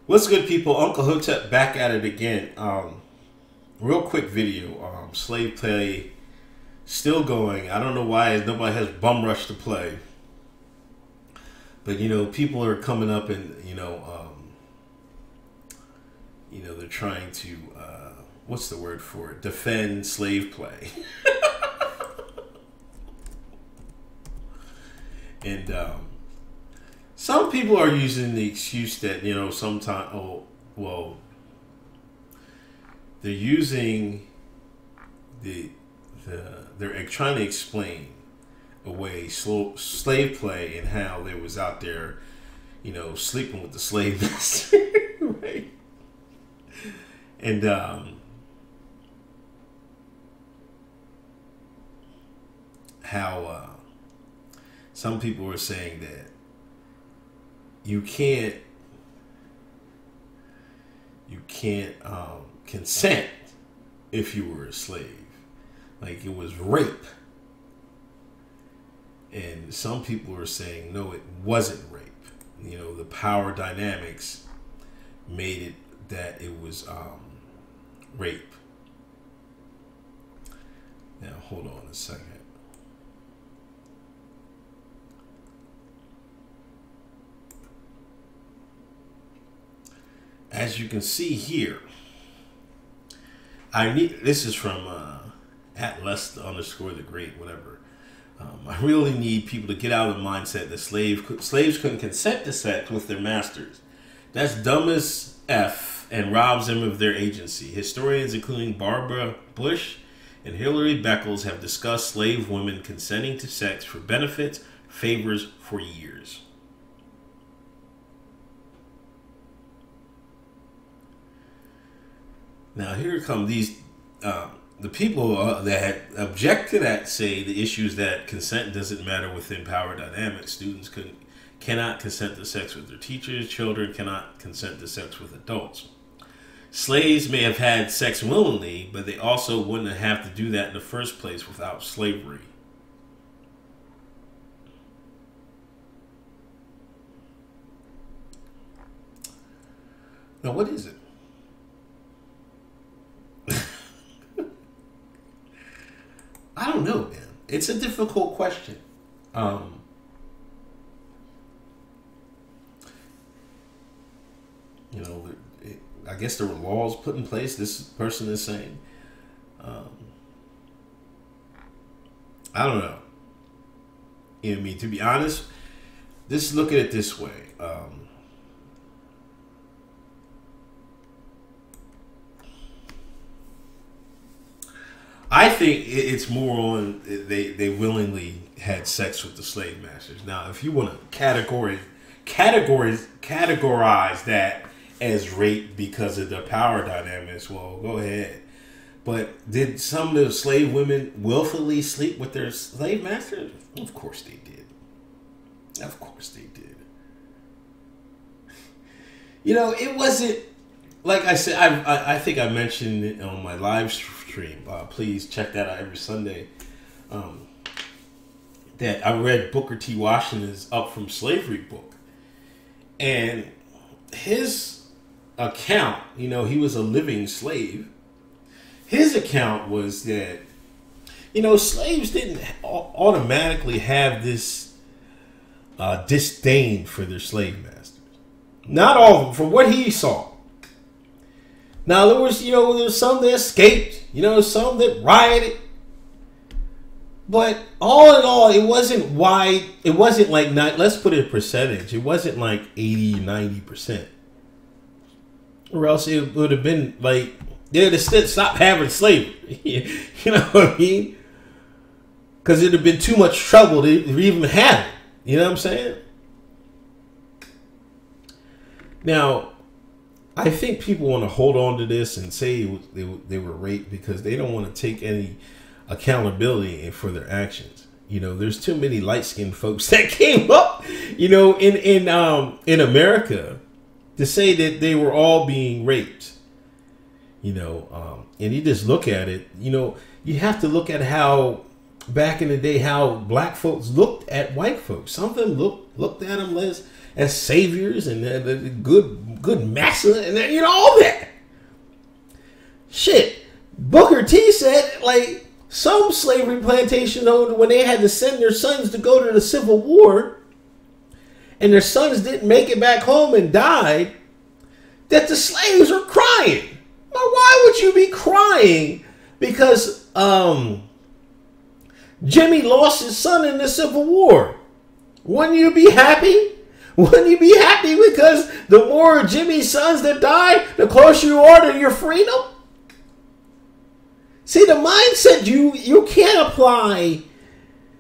What's good, people? Uncle Hotep back at it again. Real quick video. Slave play still going. I don't know why nobody has bum rush to play, but people are coming up and they're trying to what's the word for it? Defend slave play. And some people are using the excuse that sometimes, they're using they're trying to explain away slave play and how they was out there, sleeping with the slave master, right? And how some people were saying that you can't consent if you were a slave, like it was rape. And some people were saying no, it wasn't rape. The power dynamics made it that it was rape. Now hold on a second. As you can see here, this is from at @Lest_the_great, whatever. I really need people to get out of the mindset that slaves couldn't consent to sex with their masters. That's dumb as F and robs them of their agency. Historians, including Barbara Bush and Hilary Beckles, have discussed slave women consenting to sex for benefits, favors for years. Now here come these the people that object to that say the issue is that consent doesn't matter within power dynamics. Students cannot consent to sex with their teachers. Children cannot consent to sex with adults. Slaves may have had sex willingly, but they also wouldn't have to do that in the first place without slavery. Now, what is it? I don't know, man. It's a difficult question. I guess there were laws put in place. This person is saying, I don't know. To be honest, look at it this way. I think it's more on they willingly had sex with the slave masters. Now, if you want to categorize that as rape because of the power dynamics, well, go ahead. But did some of the slave women willfully sleep with their slave masters? Of course they did. Of course they did. It wasn't, like I said, I think I mentioned it on my live stream. Please check that out every Sunday. That I read Booker T. Washington's Up From Slavery book. And his account, he was a living slave. His account was that, slaves didn't automatically have this disdain for their slave masters. Not all of them, from what he saw. Now there was some that escaped, some that rioted, but all in all, it wasn't wide. It wasn't like let's put it a percentage. It wasn't like 80, 90%, or else it would have been like they'd have stopped having slavery. You know what I mean? Because it'd have been too much trouble to even have it. You know what I'm saying? Now, I think people want to hold on to this and say they were raped because they don't want to take any accountability for their actions. There's too many light-skinned folks that came up, in America to say that they were all being raped. And you just look at it. You have to look at how back in the day how black folks looked at white folks. Some of them looked at them as saviors and the good massa and you know all that. Shit, Booker T said like some slavery plantation owners, when they had to send their sons to go to the Civil War, and their sons didn't make it back home and died, that the slaves are crying. Now, why would you be crying because Jimmy lost his son in the Civil War? Wouldn't you be happy? Wouldn't you be happy because the more Jimmy's sons that die, the closer you are to your freedom? See, the mindset, you can't apply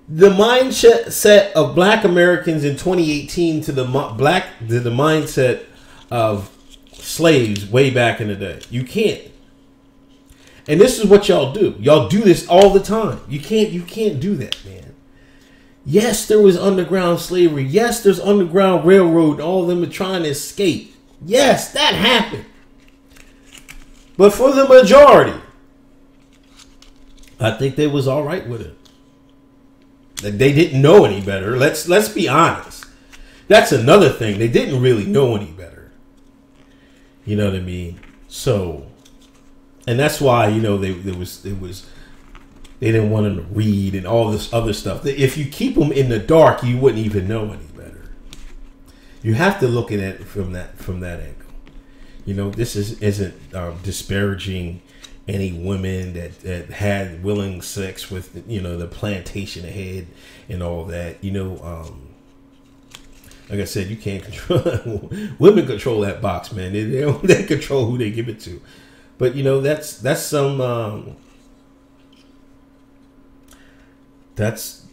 the mindset of black Americans in 2018 to the mindset of slaves way back in the day. You can't. And this is what y'all do. Y'all do this all the time. You can't do that, man. Yes, there was underground slavery. Yes, there's underground railroad. All of them are trying to escape. Yes, that happened. But for the majority, I think they was all right with it. Like, they didn't know any better. Let's be honest. That's another thing. They didn't really know any better. You know what I mean? So, and that's why, you know, they didn't want them to read and all this other stuff. If you keep them in the dark, you wouldn't even know any better. You have to look at it from that angle. You know, this isn't disparaging any women that had willing sex with, you know, the plantation ahead and all that. You know, like I said, you can't control women control that box, man. They control who they give it to. But you know, that's some that's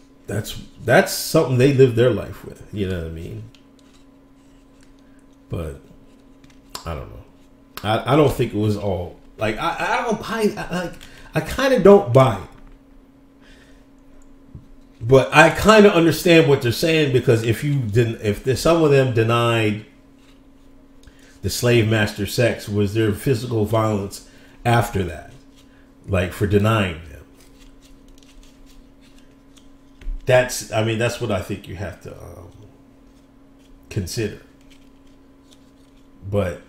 something they live their life with. You know what I mean? But I don't know. I don't think it was all like I don't buy. I kind of don't buy it. But I kind of understand what they're saying, because if some of them denied the slave master sex, was there physical violence after that, like for denying them? That's what I think you have to consider. But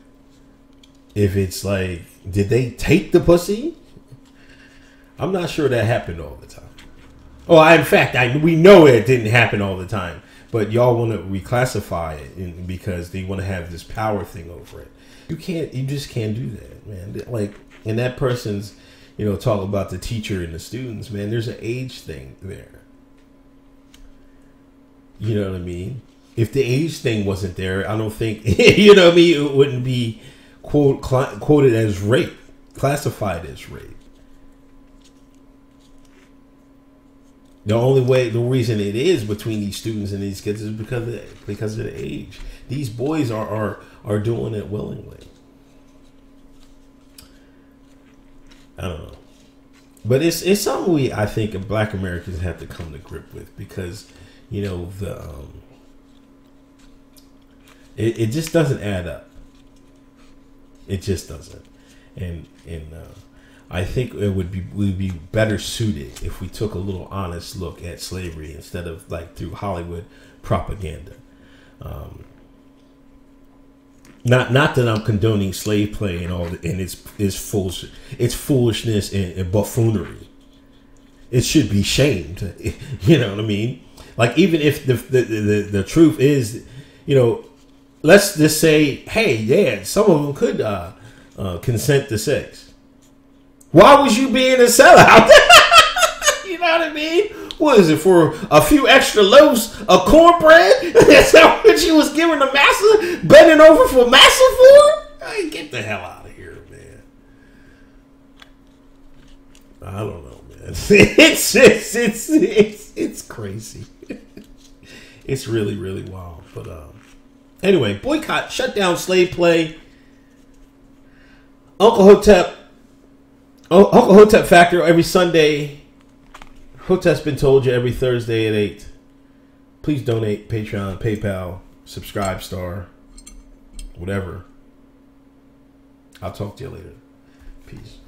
if it's like, did they take the pussy? I'm not sure that happened all the time. Oh, in fact, we know it didn't happen all the time. But y'all want to reclassify it because they want to have this power thing over it. You just can't do that, man. Like, and that person's, you know, talk about the teacher and the students, man. There's an age thing there. You know what I mean? If the age thing wasn't there, I don't think, you know what I mean, it wouldn't be quoted as rape, classified as rape. The reason it is between these students and these kids is because of the age. These boys are doing it willingly. I don't know, but it's something I think Black Americans have to come to grip with, because you know it just doesn't add up. It just doesn't, and I think we'd be better suited if we took a little honest look at slavery instead of like through Hollywood propaganda. Not that I'm condoning slave play and all, and it's foolishness and buffoonery. It should be shamed. You know what I mean? Like, even if the truth is, you know, let's just say, hey, yeah, some of them could consent to sex. Why was you being a sellout? You know what I mean? What is it, for a few extra loaves of cornbread? That's how much you was giving the massa, bending over for massa for? Hey, get the hell out of here, man. I don't know, man. It's crazy. It's really, really wild. But anyway, boycott, shut down slave play. Uncle Hotep Factor every Sunday. Hotep's been told you every Thursday at 8. Please donate. Patreon, PayPal, Subscribe Star, whatever. I'll talk to you later. Peace.